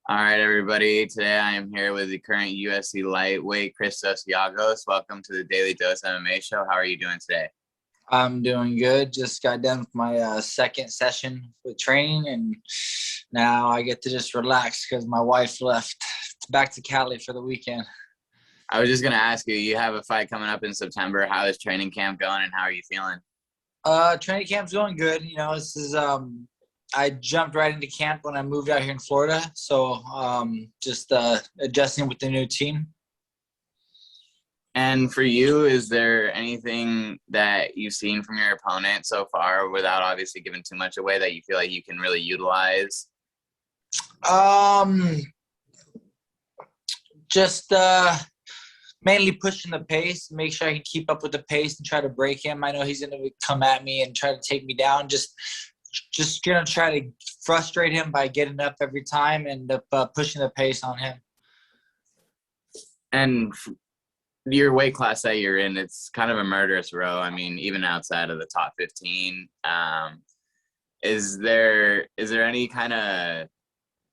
All right, everybody. Today I am here with the current UFC Lightweight Christos Giagos. Welcome to the DailyDose MMA show. How are you doing today? I'm doing good. Just got done with my second session with training, and now I get to just relax because my wife left back to Cali for the weekend. I was just going to ask you, you have a fight coming up in September. How is training camp going and how are you feeling? Training camp's going good. This is I jumped right into camp when I moved out here in Florida, so just adjusting with the new team. And for you, is there anything that you've seen from your opponent so far, without obviously giving too much away, that you feel like you can really utilize? Just mainly pushing the pace, make sure I can keep up with the pace and try to break him. I know he's going to come at me and try to take me down. Just going to try to frustrate him by getting up every time and pushing the pace on him. And your weight class that you're in, it's kind of a murderous row. I mean, even outside of the top 15, is there any kind of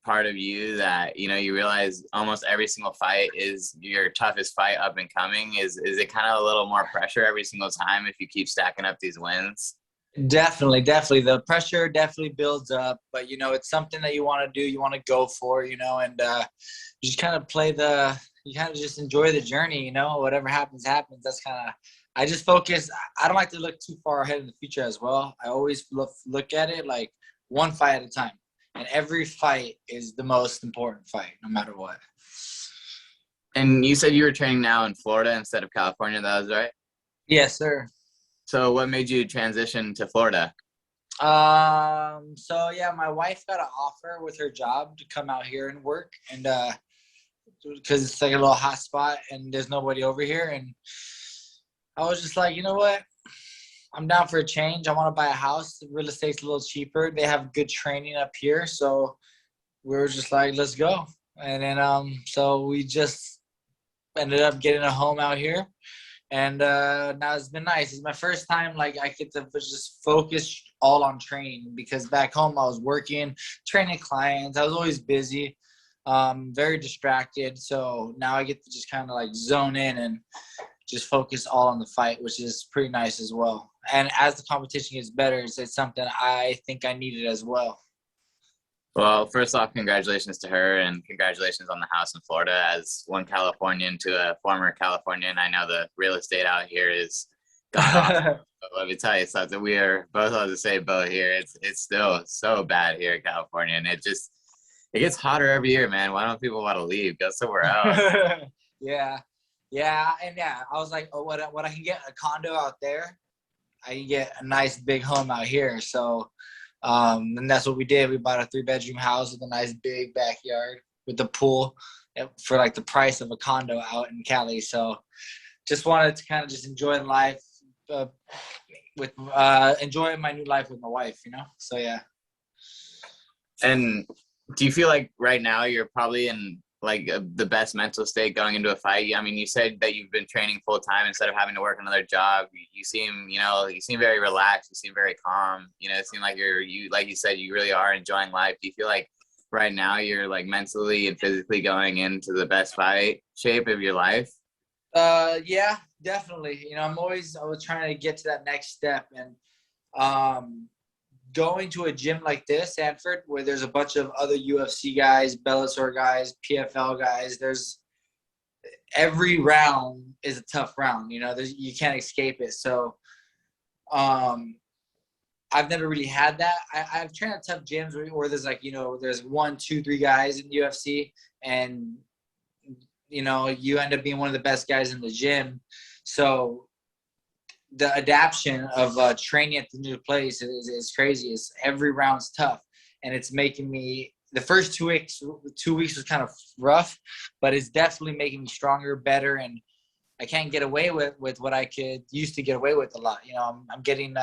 part of you that, you realize almost every single fight is your toughest fight up and coming? Is it kind of a little more pressure every single time if you keep stacking up these wins? Definitely. The pressure definitely builds up, but it's something that you want to do, you want to go for, and you just kind of you kind of just enjoy the journey, whatever happens. That's kind of, I just focus. I don't like to look too far ahead in the future as well. I always look at it like one fight at a time, and every fight is the most important fight, no matter what. And you said you were training now in Florida instead of California. That was right? Yes, sir. So what made you transition to Florida? So yeah, my wife got an offer with her job to come out here and work, and because it's like a little hot spot and there's nobody over here, and I was just like, you know what, I'm down for a change. I want to buy a house. The real estate's a little cheaper. They have good training up here, so we were just like, let's go. And then so we just ended up getting a home out here. And now it's been nice. It's my first time, like, I get to just focus all on training, because back home I was working, training clients. I was always busy, very distracted. So now I get to just kind of like zone in and just focus all on the fight, which is pretty nice as well. And as the competition gets better, it's something I think I needed as well. Well, first off, congratulations to her, and congratulations on the house in Florida. As one Californian to a former Californian, I know the real estate out here is god awful. But let me tell you something, we are both on the same boat here. It's still so bad here in California, and it gets hotter every year, man. Why don't people want to leave? Go somewhere else. Yeah. And I was like, oh, what I can get a condo out there, I can get a nice big home out here. So and that's what we did. We bought a 3-bedroom house with a nice big backyard with a pool for like the price of a condo out in Cali. So just wanted to kind of just enjoy life enjoying my new life with my wife, So yeah. And do you feel like right now you're probably in like the best mental state going into a fight? I mean, you said that you've been training full time instead of having to work another job. You seem very relaxed. You seem very calm. It seems like like you said, you really are enjoying life. Do you feel like right now you're like mentally and physically going into the best fight shape of your life? Yeah, definitely. I was trying to get to that next step, and going to a gym like this, Sanford, where there's a bunch of other UFC guys, Bellator guys, PFL guys, every round is a tough round. You can't escape it. So I've never really had that. I've trained at tough gyms where there's like, there's 1, 2, 3 guys in the UFC, and, you end up being one of the best guys in the gym. So the adaptation of training at the new place is crazy. Every round's tough, and it's making me, the first 2 weeks was kind of rough, but it's definitely making me stronger, better, and I can't get away with what I used to get away with a lot. I'm getting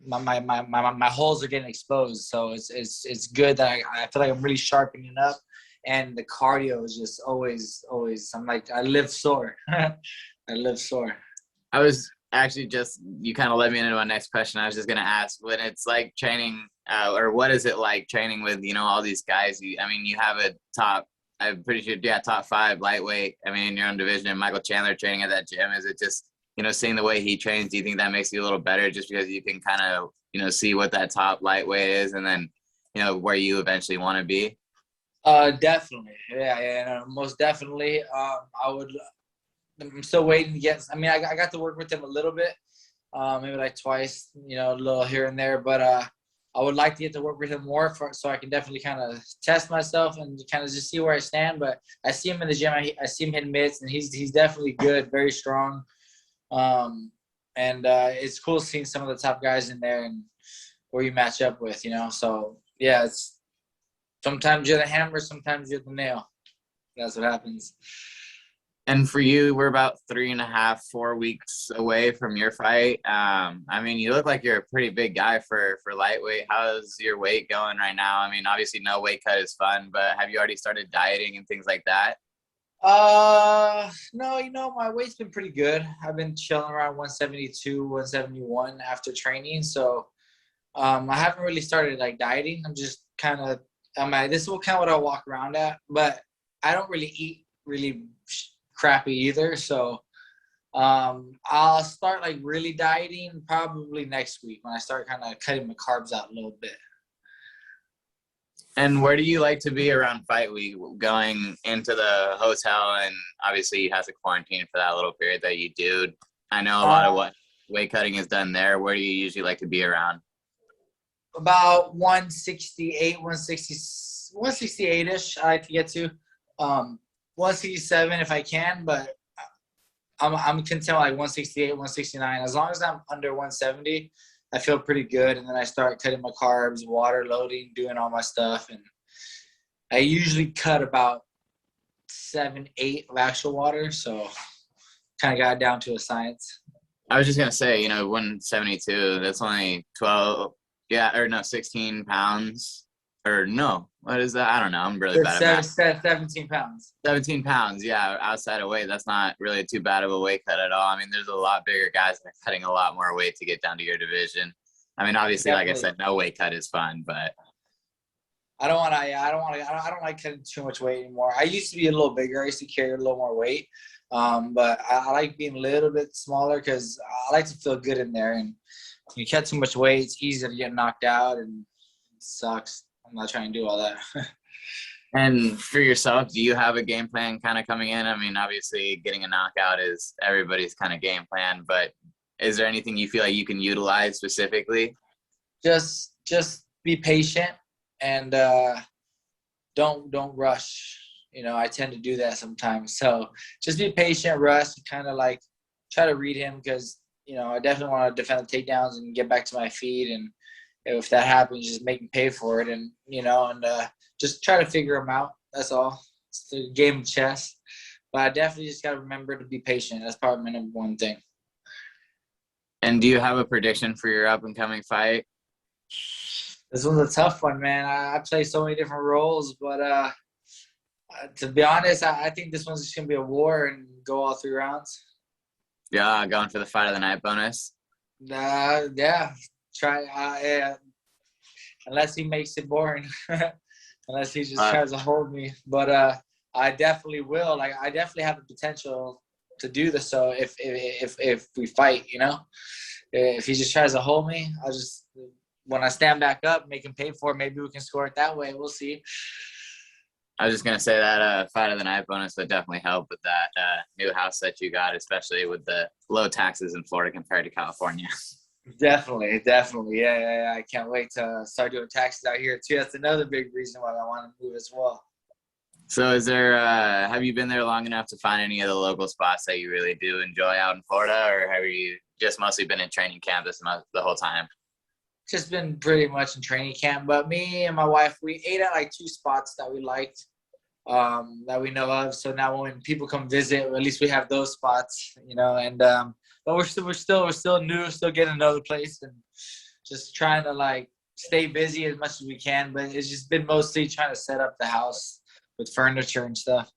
my holes are getting exposed, so it's good that I feel like I'm really sharpening up, and the cardio is just always I'm like, I live sore. I live sore. I was actually just you kind of led me into my next question. I was just gonna ask when it's like training, or what is it like training with all these guys? I mean, you have a top. I'm pretty sure, yeah, top 5 lightweight. I mean, in your own division, and Michael Chandler training at that gym. Is it just seeing the way he trains? Do you think that makes you a little better just because you can kind of see what that top lightweight is, and then where you eventually want to be? Definitely, yeah, most definitely. I'm still waiting to get. I mean, I got to work with him a little bit, maybe like twice, a little here and there. But I would like to get to work with him more, so I can definitely kind of test myself and kind of just see where I stand. But I see him in the gym. I see him hitting mitts, and he's definitely good, very strong. And it's cool seeing some of the top guys in there and where you match up with, So yeah, it's sometimes you're the hammer, sometimes you're the nail. That's what happens. And for you, we're about 3.5, 4 weeks away from your fight. I mean, you look like you're a pretty big guy for lightweight. How's your weight going right now? I mean, obviously no weight cut is fun, but have you already started dieting and things like that? No, my weight's been pretty good. I've been chilling around 172, 171 after training. So, I haven't really started like dieting. I'm just kind of, this is kind of what I walk around at, but I don't really eat really crappy either. So, I'll start like really dieting probably next week when I start kind of cutting my carbs out a little bit. And where do you like to be around fight week? Going into the hotel, and obviously you have to quarantine for that little period that you do. I know a lot of what weight cutting is done there. Where do you usually like to be around? About 168, 168-ish I like to get to. 167 if I can, but I'm content with like 168, 169. As long as I'm under 170, I feel pretty good. And then I start cutting my carbs, water loading, doing all my stuff. And I usually cut about 7, 8 of actual water. So kind of got it down to a science. I was just going to say, 172, that's only 12, 16 pounds. Or no, what is that? I don't know. I'm really bad at math. 17 pounds. 17 pounds, yeah, outside of weight. That's not really too bad of a weight cut at all. I mean, there's a lot bigger guys that are cutting a lot more weight to get down to your division. I mean, obviously, Definitely. like I said, no weight cut is fun, but I don't like cutting too much weight anymore. I used to be a little bigger. I used to carry a little more weight. But I like being a little bit smaller because I like to feel good in there. And when you cut too much weight, it's easy to get knocked out, and it sucks. I'm not trying to do all that. And for yourself, do you have a game plan kind of coming in? I mean, obviously getting a knockout is everybody's kind of game plan, but is there anything you feel like you can utilize specifically? Just be patient and don't rush. I tend to do that sometimes. So just be patient, rush, and kind of like try to read him because, I definitely want to defend the takedowns and get back to my feet. And if that happens, just make him pay for it, and just try to figure him out. That's all. It's a game of chess, but I definitely just got to remember to be patient. That's probably my number one thing. And do you have a prediction for your up and coming fight? This one's a tough one, man. I play so many different roles, but to be honest, I think this one's just gonna be a war and go all 3 rounds. Yeah, going for the fight of the night bonus. Yeah. Try unless he makes it boring, unless he just tries to hold me. But I definitely will. Like I definitely have the potential to do this. So if we fight, if he just tries to hold me, I'll just when I stand back up, make him pay for it. Maybe we can score it that way. We'll see. I was just gonna say that fight of the night bonus would definitely help with that new house that you got, especially with the low taxes in Florida compared to California. Definitely. Yeah. I can't wait to start doing taxes out here too. That's another big reason why I want to move as well. So is there, have you been there long enough to find any of the local spots that you really do enjoy out in Florida, or have you just mostly been in training camp the whole time? Just been pretty much in training camp, but me and my wife, we ate at like 2 spots that we liked, that we know of. So now when people come visit, at least we have those spots, and, but we're still new, still getting to know the place and just trying to like stay busy as much as we can. But it's just been mostly trying to set up the house with furniture and stuff.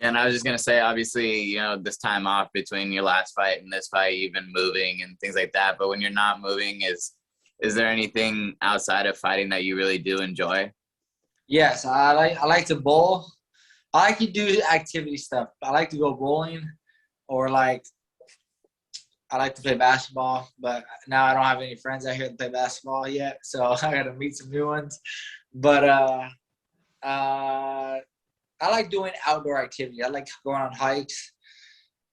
And I was just gonna say, obviously, this time off between your last fight and this fight, you've been moving and things like that. But when you're not moving, is there anything outside of fighting that you really do enjoy? Yes, I like to bowl. I like to do activity stuff. I like to go bowling, or like I like to play basketball. But now I don't have any friends out here to play basketball yet, so I got to meet some new ones. But I like doing outdoor activity. I like going on hikes,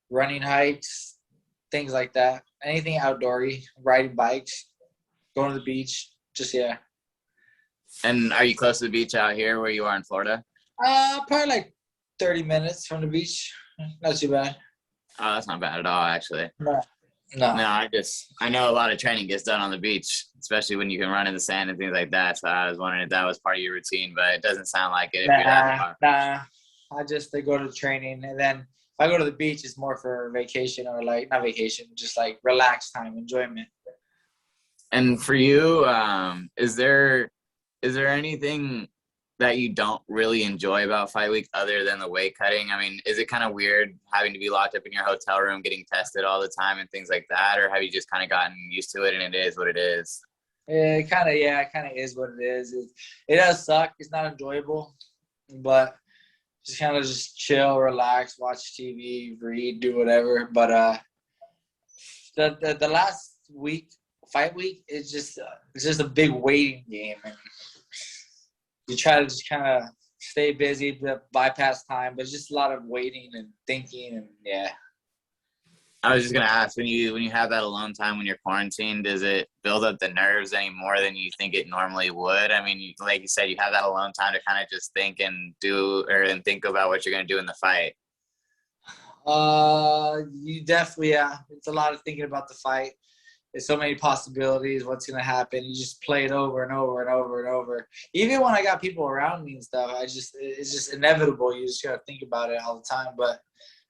running hikes, things like that. Anything outdoorsy, riding bikes, going to the beach. Just yeah. And are you close to the beach out here where you are in Florida? Probably like 30 minutes from the beach. Not too bad. Oh, that's not bad at all, actually. No. No. No, I know a lot of training gets done on the beach, especially when you can run in the sand and things like that. So I was wondering if that was part of your routine, but it doesn't sound like it if you're that far. Nah. They go to training, and then if I go to the beach, it's more for vacation, or like not vacation, just like relaxed time, enjoyment. And for you, is there anything that you don't really enjoy about fight week other than the weight cutting? I mean, is it kind of weird having to be locked up in your hotel room, getting tested all the time and things like that? Or have you just kind of gotten used to it and it is what it is? It kind of is what it is. It does suck. It's not enjoyable, but just kind of just chill, relax, watch TV, read, do whatever. But the last week, fight week, it's just a big waiting game, and you try to just kind of stay busy, bypass time, but it's just a lot of waiting and thinking, and yeah. I was just gonna ask, when you have that alone time when you're quarantined, does it build up the nerves any more than you think it normally would? I mean, like you said, you have that alone time to kind of just think and think about what you're gonna do in the fight. You definitely, yeah. It's a lot of thinking about the fight. There's so many possibilities. What's gonna happen? You just play it over and over and over and over. Even when I got people around me and stuff, it's just inevitable. You just gotta think about it all the time. But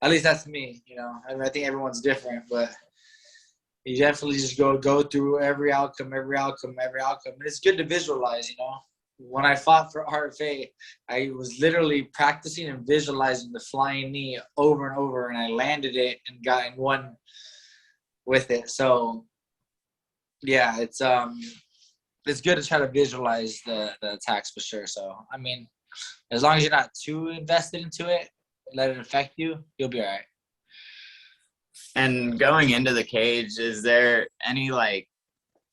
at least that's me, I mean, I think everyone's different, but you definitely just go through every outcome. And it's good to visualize, When I fought for RFA, I was literally practicing and visualizing the flying knee over and over, and I landed it and got in one with it. So yeah, it's good to try to visualize the attacks for sure. So I mean, as long as you're not too invested into it, let it affect you, you'll be all right. And going into the cage, is there any like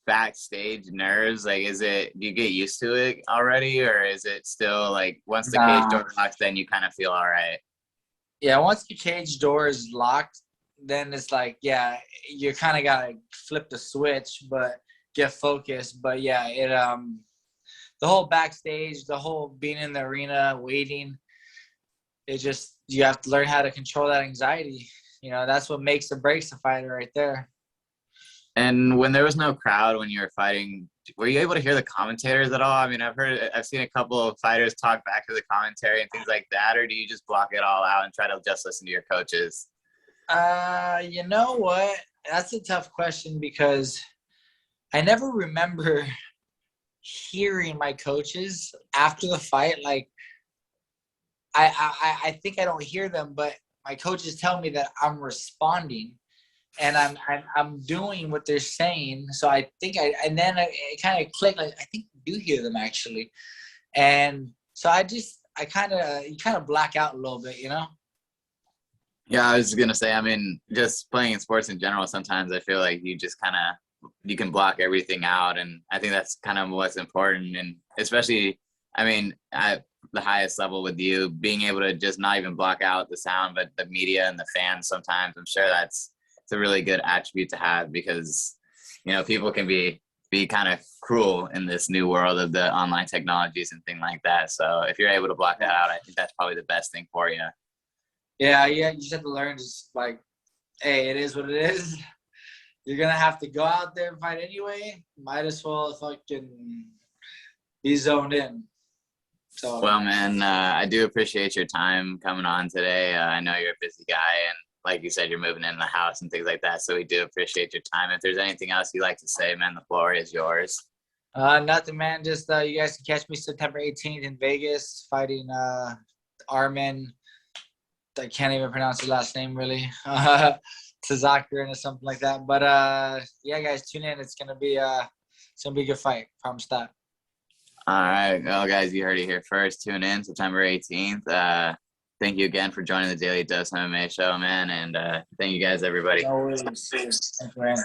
backstage nerves? Like, do you get used to it already, or is it still like once the cage door locks, then you kind of feel all right? Yeah, once the cage door is locked, then it's like, yeah, you kind of gotta flip the switch, but get focused. But yeah, the whole backstage, the whole being in the arena, waiting, you have to learn how to control that anxiety. That's what makes or breaks a fighter right there. And when there was no crowd when you were fighting, were you able to hear the commentators at all? I mean, I've seen a couple of fighters talk back to the commentary and things like that, or do you just block it all out and try to just listen to your coaches? You know what? That's a tough question because I never remember hearing my coaches after the fight. Like, I think I don't hear them, but my coaches tell me that I'm responding and I'm doing what they're saying. So I think and then it kind of clicked. Like, I think I do hear them actually, and so you kind of black out a little bit, Yeah, I was gonna say, I mean, just playing in sports in general, sometimes I feel like you can block everything out, and I think that's kind of what's important, and especially, I mean, at the highest level with you, being able to just not even block out the sound, but the media and the fans sometimes, I'm sure it's a really good attribute to have because, people can be kind of cruel in this new world of the online technologies and things like that. So if you're able to block that out, I think that's probably the best thing for you. Yeah, you just have to learn, just like, hey, it is what it is. You're going to have to go out there and fight anyway. Might as well fucking be zoned in. So, well, man, I do appreciate your time coming on today. I know you're a busy guy, and like you said, you're moving in the house and things like that. So we do appreciate your time. If there's anything else you'd like to say, man, the floor is yours. Nothing, man. Just you guys can catch me September 18th in Vegas fighting Armin I can't even pronounce his last name really. Tazakir or something like that. But yeah, guys, tune in. It's gonna be a good fight. Promise that. All right, well, guys, you heard it here first. Tune in September 18th. Thank you again for joining the Daily Dose MMA show, man, and thank you guys, everybody. No worries. Thanks, man.